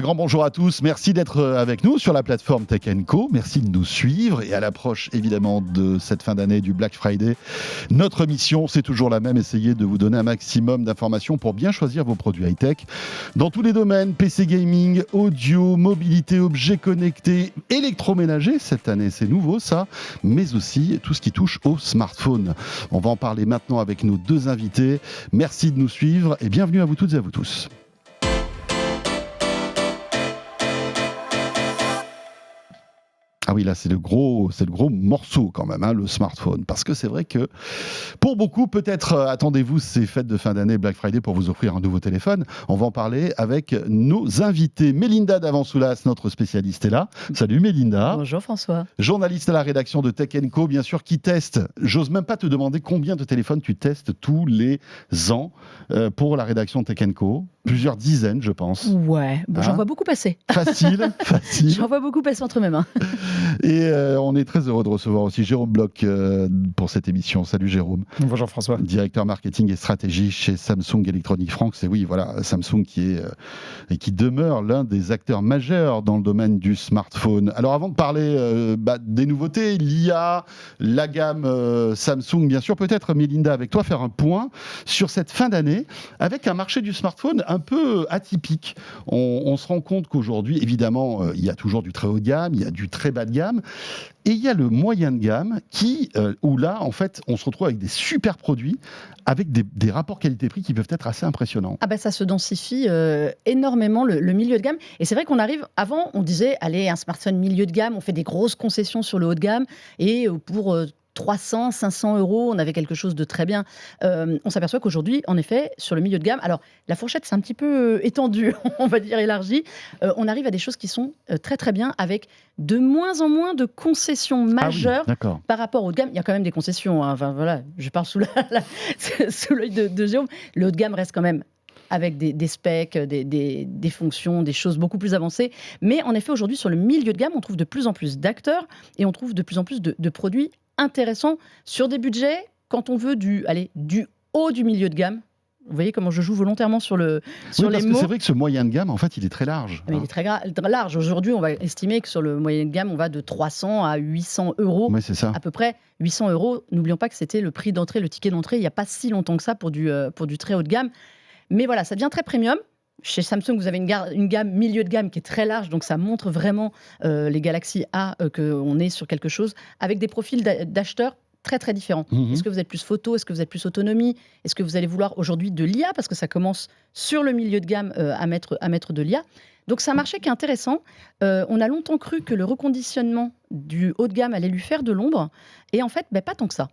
grand bonjour à tous. Merci d'être avec nous sur la plateforme Tech & Co. Merci de nous suivre. Et à l'approche, évidemment, de cette fin d'année du Black Friday, notre mission, c'est toujours la même. Essayer de vous donner un maximum d'informations pour bien choisir vos produits high-tech dans tous les domaines. PC gaming, audio, mobilité, objets connectés, électroménager. Cette année, c'est nouveau, ça. Mais aussi tout ce qui touche au smartphone. On va en parler maintenant avec nos deux invités. Merci de nous suivre et bienvenue à vous toutes et à vous tous. Ah oui, là, c'est le gros morceau quand même, le smartphone. Parce que c'est vrai que pour beaucoup, peut-être attendez-vous ces fêtes de fin d'année Black Friday pour vous offrir un nouveau téléphone. On va en parler avec nos invités. Mélinda Davansoulas, notre spécialiste, est là. Salut Mélinda. Bonjour François. Journaliste à la rédaction de Tech & Co, bien sûr, qui teste. J'ose même pas te demander combien de téléphones tu testes tous les ans pour la rédaction de Tech & Co. Plusieurs dizaines, je pense. Ouais, j'en vois beaucoup passer. Facile. J'en vois beaucoup passer entre mes mains. Et on est très heureux de recevoir aussi Jérôme Bloch pour cette émission. Salut Jérôme. Bonjour François. Directeur marketing et stratégie chez Samsung Electronics France. Et oui, voilà, Samsung qui demeure l'un des acteurs majeurs dans le domaine du smartphone. Alors avant de parler des nouveautés, l'IA, la gamme Samsung, bien sûr, peut-être Mélinda avec toi faire un point sur cette fin d'année avec un marché du smartphone un peu atypique. On se rend compte qu'aujourd'hui, évidemment, il y a toujours du très haut de gamme, il y a du très bas de gamme, et il y a le moyen de gamme où là, en fait, on se retrouve avec des super produits, avec des rapports qualité-prix qui peuvent être assez impressionnants. Ah ben ça se densifie énormément le milieu de gamme. Et c'est vrai qu'on arrive, avant on disait, allez, un smartphone milieu de gamme, on fait des grosses concessions sur le haut de gamme, et pour 300, 500 euros, on avait quelque chose de très bien. On s'aperçoit qu'aujourd'hui, en effet, sur le milieu de gamme, alors la fourchette c'est un petit peu étendue, on va dire élargie, on arrive à des choses qui sont très très bien, avec de moins en moins de concessions majeures par rapport au haut de gamme. Il y a quand même des concessions, hein. Enfin voilà, je parle sous l'œil de Jérôme. Le haut de gamme reste quand même avec des specs, des fonctions, des choses beaucoup plus avancées. Mais en effet, aujourd'hui, sur le milieu de gamme, on trouve de plus en plus d'acteurs et on trouve de plus en plus de produits intéressants sur des budgets, quand on veut du haut du milieu de gamme. Vous voyez comment je joue volontairement sur les mots. Parce que c'est vrai que ce moyen de gamme, en fait, il est très large. Mais il est très large. Aujourd'hui, on va estimer que sur le moyen de gamme, on va de 300 à 800 euros. Oui, c'est ça. À peu près 800 euros. N'oublions pas que c'était le prix d'entrée, le ticket d'entrée, il n'y a pas si longtemps que ça pour du très haut de gamme. Mais voilà, ça devient très premium. Chez Samsung, vous avez une gamme milieu de gamme qui est très large, donc ça montre vraiment les Galaxy A qu'on est sur quelque chose avec des profils d'acheteurs très très différents. Est-ce que vous êtes plus photo? Est-ce que vous êtes plus autonomie? Est-ce que vous allez vouloir aujourd'hui de l'IA? Parce que ça commence sur le milieu de gamme à mettre de l'IA. Donc c'est un marché qui est intéressant. On a longtemps cru que le reconditionnement du haut de gamme allait lui faire de l'ombre. Et en fait, pas tant que ça.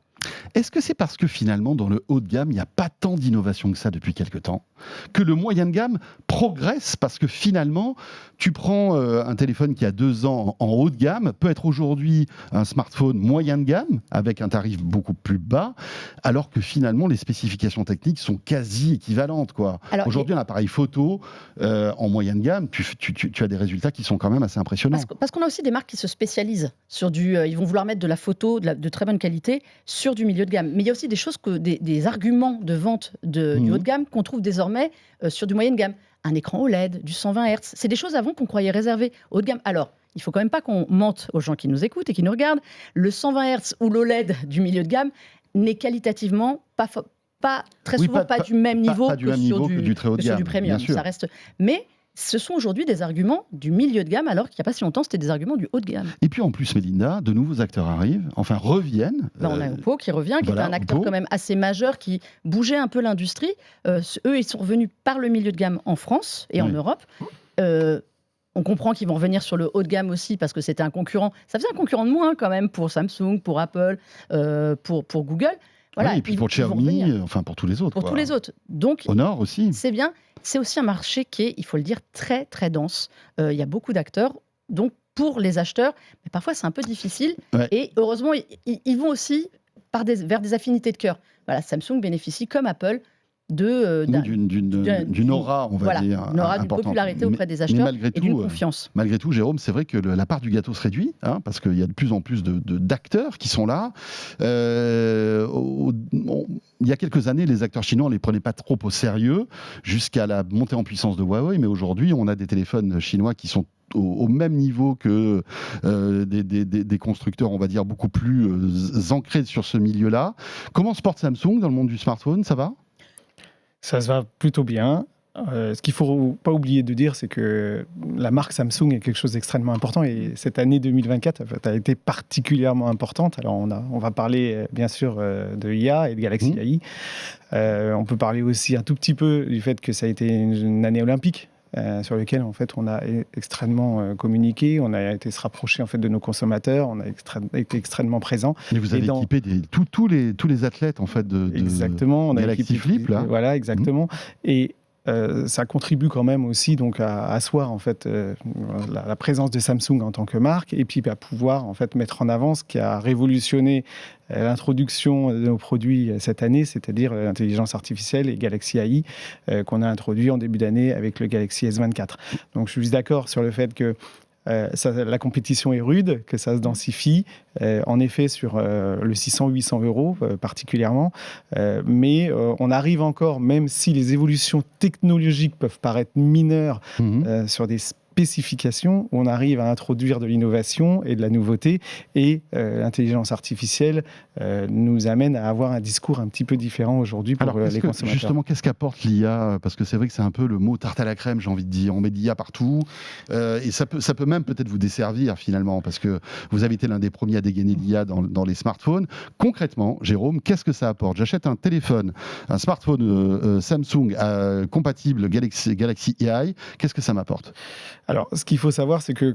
Est-ce que c'est parce que finalement, dans le haut de gamme, il n'y a pas tant d'innovation que ça depuis quelque temps, que le moyen de gamme progresse? Parce que finalement, tu prends un téléphone qui a 2 ans en haut de gamme, peut être aujourd'hui un smartphone moyen de gamme, avec un tarif beaucoup plus bas, alors que finalement, les spécifications techniques sont quasi équivalentes, quoi. Aujourd'hui, un appareil photo en moyen de gamme, tu as des résultats qui sont quand même assez impressionnants. Parce qu'on a aussi des marques qui se spécialisent sur ils vont vouloir mettre de la photo de très bonne qualité sur du milieu de gamme. Mais il y a aussi des choses, des arguments de vente du haut de gamme qu'on trouve désormais sur du moyen de gamme. Un écran OLED, du 120 Hz. C'est des choses avant qu'on croyait réservées au haut de gamme. Alors, il ne faut quand même pas qu'on mente aux gens qui nous écoutent et qui nous regardent. Le 120 Hz ou l'OLED du milieu de gamme n'est qualitativement pas très souvent pas du même niveau que du très haut de gamme, du premium. Ça reste. Mais ce sont aujourd'hui des arguments du milieu de gamme, alors qu'il n'y a pas si longtemps, c'était des arguments du haut de gamme. Et puis en plus, Mélinda, de nouveaux acteurs arrivent, reviennent. On a Oppo qui revient, qui est un acteur quand même assez majeur, qui bougeait un peu l'industrie. Eux, ils sont revenus par le milieu de gamme en France et en Europe. On comprend qu'ils vont revenir sur le haut de gamme aussi, parce que c'était un concurrent. Ça faisait un concurrent de moins quand même pour Samsung, pour Apple, pour Google. Voilà, et puis pour Xiaomi, pour tous les autres. Tous les autres. Donc, Honor aussi. C'est bien. C'est aussi un marché qui est, il faut le dire, très très dense. Il y a beaucoup d'acteurs. Donc, pour les acheteurs, mais parfois c'est un peu difficile. Ouais. Et heureusement, ils vont aussi vers des affinités de cœur. Voilà, Samsung bénéficie, comme Apple, d'une aura, on va voilà, dire, une aura, d'une importante. popularité auprès des acheteurs et d'une confiance. Malgré tout, Jérôme, c'est vrai que la part du gâteau se réduit, parce qu'il y a de plus en plus d'acteurs qui sont là. Il y a quelques années, les acteurs chinois, on ne les prenait pas trop au sérieux, jusqu'à la montée en puissance de Huawei, mais aujourd'hui, on a des téléphones chinois qui sont au même niveau que des constructeurs, on va dire, beaucoup plus ancrés sur ce milieu-là. Comment se porte Samsung dans le monde du smartphone? Ça va? Ça se va plutôt bien. Ce qu'il ne faut pas oublier de dire, c'est que la marque Samsung est quelque chose d'extrêmement important et cette année 2024 a été particulièrement importante. Alors on va parler bien sûr de IA et de Galaxy AI. On peut parler aussi un tout petit peu du fait que ça a été une année olympique. Sur lequel en fait on a extrêmement communiqué, on a été se rapprocher en fait de nos consommateurs, on a été extrêmement présent. Et vous avez équipé tous les athlètes en fait de exactement, on a Galaxy Flip là. Voilà, exactement. Et ça contribue quand même aussi donc à asseoir en fait la présence de Samsung en tant que marque et puis à pouvoir en fait mettre en avant ce qui a révolutionné l'introduction de nos produits cette année, c'est-à-dire l'intelligence artificielle et Galaxy AI qu'on a introduit en début d'année avec le Galaxy S24. Donc je suis d'accord sur le fait que la compétition est rude, que ça se densifie, en effet sur le 600-800 euros particulièrement, mais on arrive encore, même si les évolutions technologiques peuvent paraître mineures sur des spécifications, on arrive à introduire de l'innovation et de la nouveauté, et l'intelligence artificielle nous amène à avoir un discours un petit peu différent aujourd'hui pour les consommateurs. Justement, qu'est-ce qu'apporte l'IA? Parce que c'est vrai que c'est un peu le mot tarte à la crème, j'ai envie de dire. On met de l'IA partout, et ça peut même peut-être vous desservir finalement, parce que vous avez été l'un des premiers à dégainer l'IA dans les smartphones. Concrètement, Jérôme, qu'est-ce que ça apporte? J'achète un téléphone, un smartphone Samsung compatible Galaxy AI, qu'est-ce que ça m'apporte? Alors, ce qu'il faut savoir, c'est que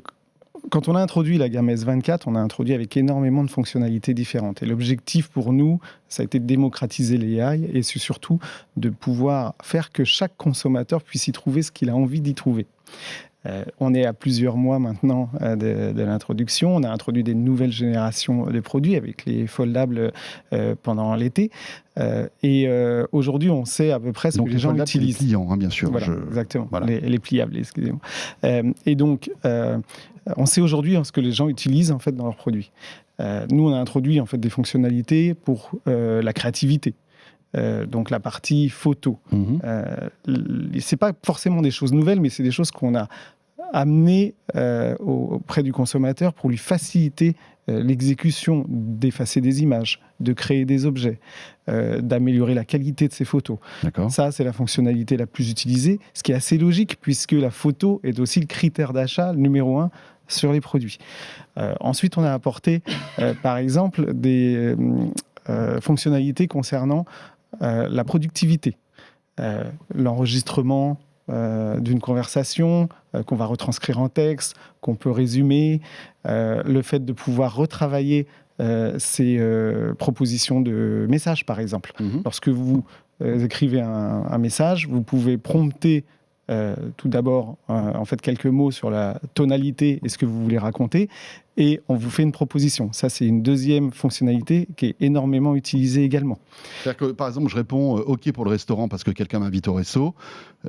quand on a introduit la gamme S24, on a introduit avec énormément de fonctionnalités différentes. Et l'objectif pour nous, ça a été de démocratiser l'AI et c'est surtout de pouvoir faire que chaque consommateur puisse y trouver ce qu'il a envie d'y trouver. On est à plusieurs mois maintenant de l'introduction. On a introduit des nouvelles générations de produits avec les foldables pendant l'été. Et aujourd'hui, on sait à peu près ce que les gens utilisent. Les pliants, bien sûr. Voilà, exactement. Voilà. Les pliables, excusez-moi. Et donc, on sait aujourd'hui ce que les gens utilisent en fait dans leurs produits. Nous, on a introduit en fait des fonctionnalités pour la créativité. Donc la partie photo. C'est pas forcément des choses nouvelles, mais c'est des choses qu'on a amenées auprès du consommateur pour lui faciliter l'exécution d'effacer des images, de créer des objets, d'améliorer la qualité de ses photos. Ça, c'est la fonctionnalité la plus utilisée, ce qui est assez logique puisque la photo est aussi le critère d'achat numéro 1 sur les produits. Ensuite, on a apporté, par exemple, des fonctionnalités concernant la productivité, l'enregistrement d'une conversation qu'on va retranscrire en texte, qu'on peut résumer, le fait de pouvoir retravailler ces propositions de messages, par exemple. Lorsque vous écrivez un message, vous pouvez prompter tout d'abord en fait quelques mots sur la tonalité et ce que vous voulez raconter, et on vous fait une proposition. Ça, c'est une deuxième fonctionnalité qui est énormément utilisée également. C'est-à-dire que, par exemple, je réponds OK pour le restaurant parce que quelqu'un m'invite au resto.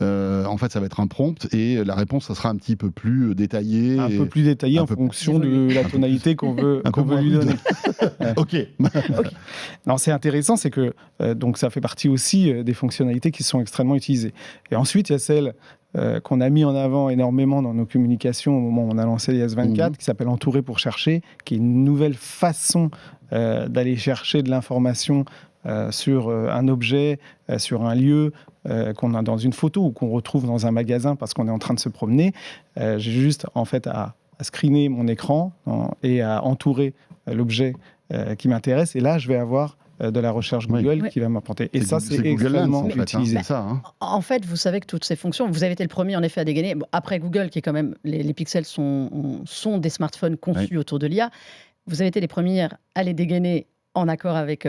En fait, ça va être un prompt et la réponse, ça sera un petit peu plus détaillée. Un peu plus détaillée en fonction de la tonalité qu'on veut lui donner. OK. Non, c'est intéressant, c'est que donc ça fait partie aussi des fonctionnalités qui sont extrêmement utilisées. Et ensuite, il y a celle qu'on a mis en avant énormément dans nos communications au moment où on a lancé les S24, qui s'appelle Entourer pour chercher, qui est une nouvelle façon d'aller chercher de l'information sur un objet, sur un lieu qu'on a dans une photo ou qu'on retrouve dans un magasin parce qu'on est en train de se promener. J'ai juste en fait à screener mon écran et à entourer l'objet qui m'intéresse, et là je vais avoir de la recherche Google qui va m'apporter. Et ça, c'est extrêmement utilisé. En fait, vous savez que toutes ces fonctions, vous avez été le premier en effet à dégainer. Bon, après Google, qui est quand même, les pixels sont des smartphones conçus autour de l'IA. Vous avez été les premières à les dégainer en accord avec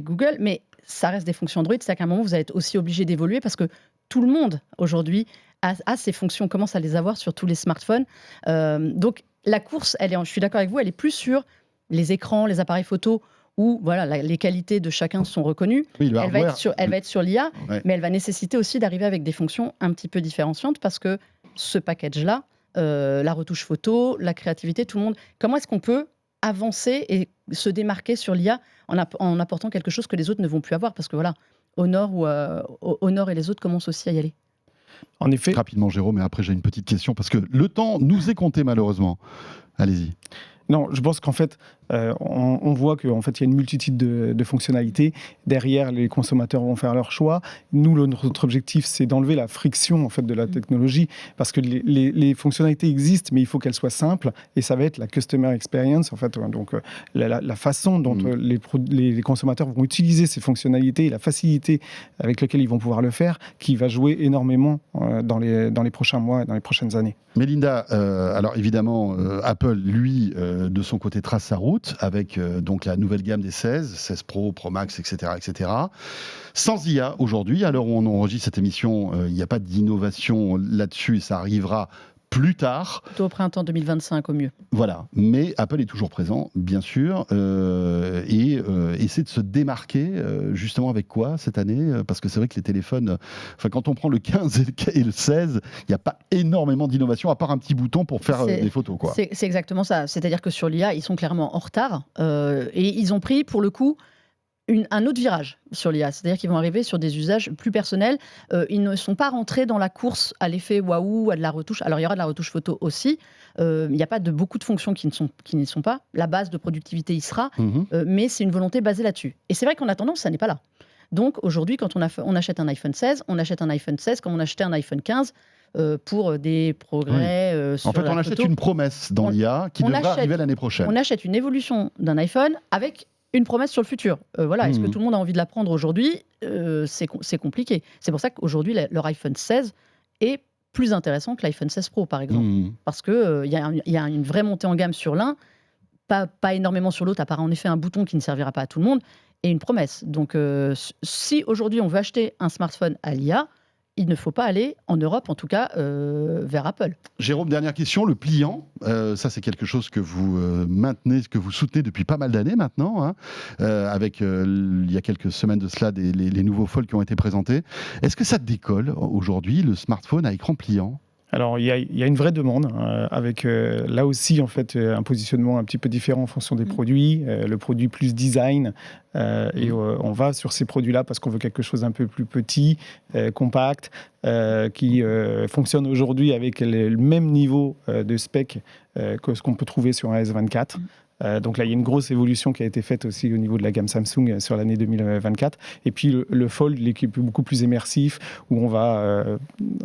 Google, mais ça reste des fonctions Android. C'est-à-dire qu'à un moment, vous êtes aussi obligé d'évoluer parce que tout le monde aujourd'hui a ces fonctions, commence à les avoir sur tous les smartphones. Donc la course, je suis d'accord avec vous, elle est plus sur les écrans, les appareils photo, où voilà, les qualités de chacun sont reconnues. Oui, le Elle va hardware. être sur l'IA, Ouais. mais elle va nécessiter aussi d'arriver avec des fonctions un petit peu différenciantes parce que ce package-là, la retouche photo, la créativité, tout le monde, comment est-ce qu'on peut avancer et se démarquer sur l'IA en apportant quelque chose que les autres ne vont plus avoir? Parce que voilà, Honor et les autres commencent aussi à y aller. En effet, Rapidement, Jérôme, et après j'ai une petite question, parce que le temps nous est compté malheureusement. Allez-y. non, je pense qu'en fait, on voit qu'en fait, il y a une multitude de fonctionnalités. Derrière, les consommateurs vont faire leur choix. Nous, notre objectif, c'est d'enlever la friction en fait de la technologie, parce que les fonctionnalités existent, mais il faut qu'elles soient simples. Et ça va être la customer experience, en fait. Donc, la façon dont les consommateurs vont utiliser ces fonctionnalités, et la facilité avec laquelle ils vont pouvoir le faire, qui va jouer énormément dans les prochains mois et dans les prochaines années. Mélinda, alors évidemment, Apple, lui, de son côté, trace sa route avec donc la nouvelle gamme des 16 Pro, Pro Max, etc., etc. Sans IA, aujourd'hui, à l'heure où on enregistre cette émission, il n'y a pas d'innovation là-dessus et ça arrivera plus tard. Plutôt au printemps 2025 au mieux. Voilà, mais Apple est toujours présent, bien sûr, et essaie de se démarquer, justement avec quoi cette année? Parce que c'est vrai que les téléphones, quand on prend le 15 et le 16, il n'y a pas énormément d'innovation, à part un petit bouton pour faire des photos, quoi. C'est exactement ça. C'est-à-dire que sur l'IA, ils sont clairement en retard et ils ont pris, pour le coup, un autre virage sur l'IA. C'est-à-dire qu'ils vont arriver sur des usages plus personnels. Ils ne sont pas rentrés dans la course à l'effet waouh, à de la retouche. Alors, il y aura de la retouche photo aussi. Il n'y a pas beaucoup de fonctions qui n'y sont pas. La base de productivité y sera, mais c'est une volonté basée là-dessus. Et c'est vrai qu'en attendant, ça n'est pas là. Donc, aujourd'hui, quand on achète un iPhone 16, on achète un iPhone 16 comme on achetait un iPhone 15 pour des progrès sur En fait, on achète une promesse dans l'IA qui devrait arriver l'année prochaine. On achète une évolution d'un iPhone avec une promesse sur le futur. Voilà, est-ce que tout le monde a envie de la prendre aujourd'hui? C'est compliqué. C'est pour ça qu'aujourd'hui, leur iPhone 16 est plus intéressant que l'iPhone 16 Pro, par exemple. Parce qu'il y a une vraie montée en gamme sur l'un, pas énormément sur l'autre, à part en effet un bouton qui ne servira pas à tout le monde, et une promesse. Donc, si aujourd'hui on veut acheter un smartphone à l'IA, il ne faut pas aller, en Europe en tout cas, vers Apple. Jérôme, dernière question, le pliant, ça c'est quelque chose que vous maintenez, que vous soutenez depuis pas mal d'années maintenant, hein, avec il y a quelques semaines de cela les nouveaux Fold qui ont été présentés. Est-ce que ça décolle aujourd'hui, le smartphone à écran pliant ? Alors, il y a une vraie demande, avec là aussi en fait un positionnement un petit peu différent en fonction des produits, le produit plus design, et on va sur ces produits-là parce qu'on veut quelque chose un peu plus petit, compact, qui fonctionne aujourd'hui avec le même niveau de spec que ce qu'on peut trouver sur un S24. Donc là, il y a une grosse évolution qui a été faite aussi au niveau de la gamme Samsung sur l'année 2024. Et puis le Fold, qui est beaucoup plus immersif, où on va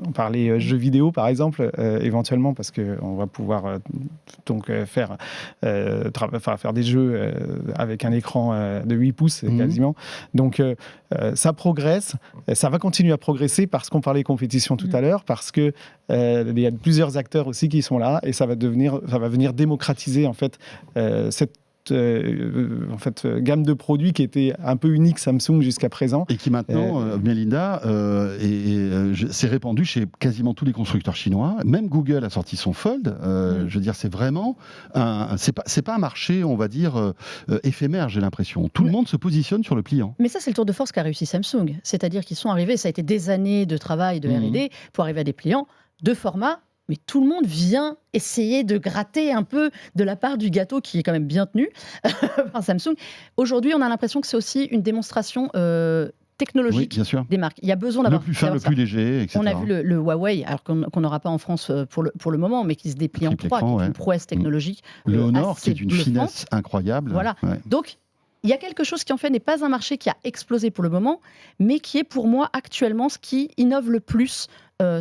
en parler jeux vidéo, par exemple, éventuellement, parce qu'on va pouvoir faire des jeux avec un écran de 8 pouces quasiment. Donc ça progresse, ça va continuer à progresser parce qu'on parlait compétition tout à l'heure, parce que il y a plusieurs acteurs aussi qui sont là, et ça va venir démocratiser en fait cette gamme de produits qui était un peu unique Samsung jusqu'à présent. Et qui maintenant, Mélinda, s'est répandue chez quasiment tous les constructeurs chinois. Même Google a sorti son Fold. Je veux dire, c'est vraiment c'est pas un marché, on va dire, éphémère, j'ai l'impression. Tout le monde se positionne sur le pliant. Mais ça, c'est le tour de force qu'a réussi Samsung. C'est-à-dire qu'ils sont arrivés, ça a été des années de travail, de R&D, pour arriver à des pliants de format. Mais tout le monde vient essayer de gratter un peu de la part du gâteau qui est quand même bien tenu par Samsung. Aujourd'hui, on a l'impression que c'est aussi une démonstration technologique des marques. Il y a besoin d'avoir le plus fin, le plus léger, etc. On a vu le Huawei, alors qu'on n'aura pas en France pour le moment, mais qui se déplie en trois, qui est une prouesse technologique. Le Honor, qui est d'une finesse incroyable. Voilà. Donc, il y a quelque chose qui en fait n'est pas un marché qui a explosé pour le moment, mais qui est pour moi actuellement ce qui innove le plus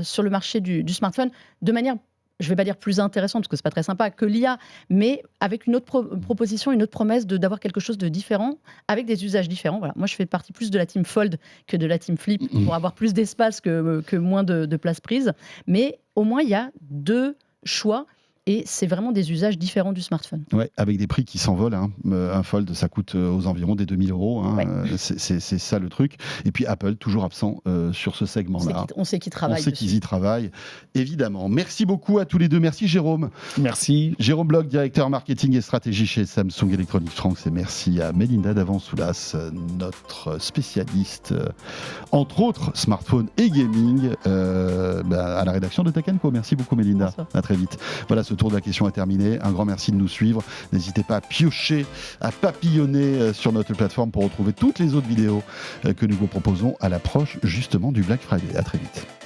sur le marché du smartphone, de manière, je ne vais pas dire plus intéressante, parce que ce n'est pas très sympa, que l'IA, mais avec une autre proposition, une autre promesse d'avoir quelque chose de différent, avec des usages différents. Voilà. Moi, je fais partie plus de la team Fold que de la team Flip, pour avoir plus d'espace que moins de place prise. Mais au moins, il y a deux choix et c'est vraiment des usages différents du smartphone. Ouais, avec des prix qui s'envolent. Hein. Un Fold, ça coûte aux environs des 2000 €. Hein. Ouais. C'est ça le truc. Et puis Apple, toujours absent sur ce segment-là. On sait qu'ils On travaillent sait dessus. qu'ils y travaillent, évidemment. Merci beaucoup à tous les deux. Merci Jérôme. Merci. Jérôme Bloch, directeur marketing et stratégie chez Samsung Electronics France. Et merci à Mélinda Davansoulas, notre spécialiste, entre autres, smartphone et gaming, à la rédaction de Tech & Co. Merci beaucoup Mélinda. Bonsoir. À très vite. Voilà, ce tour de la question est terminé. Un grand merci de nous suivre. N'hésitez pas à piocher, à papillonner sur notre plateforme pour retrouver toutes les autres vidéos que nous vous proposons à l'approche justement du Black Friday. À très vite.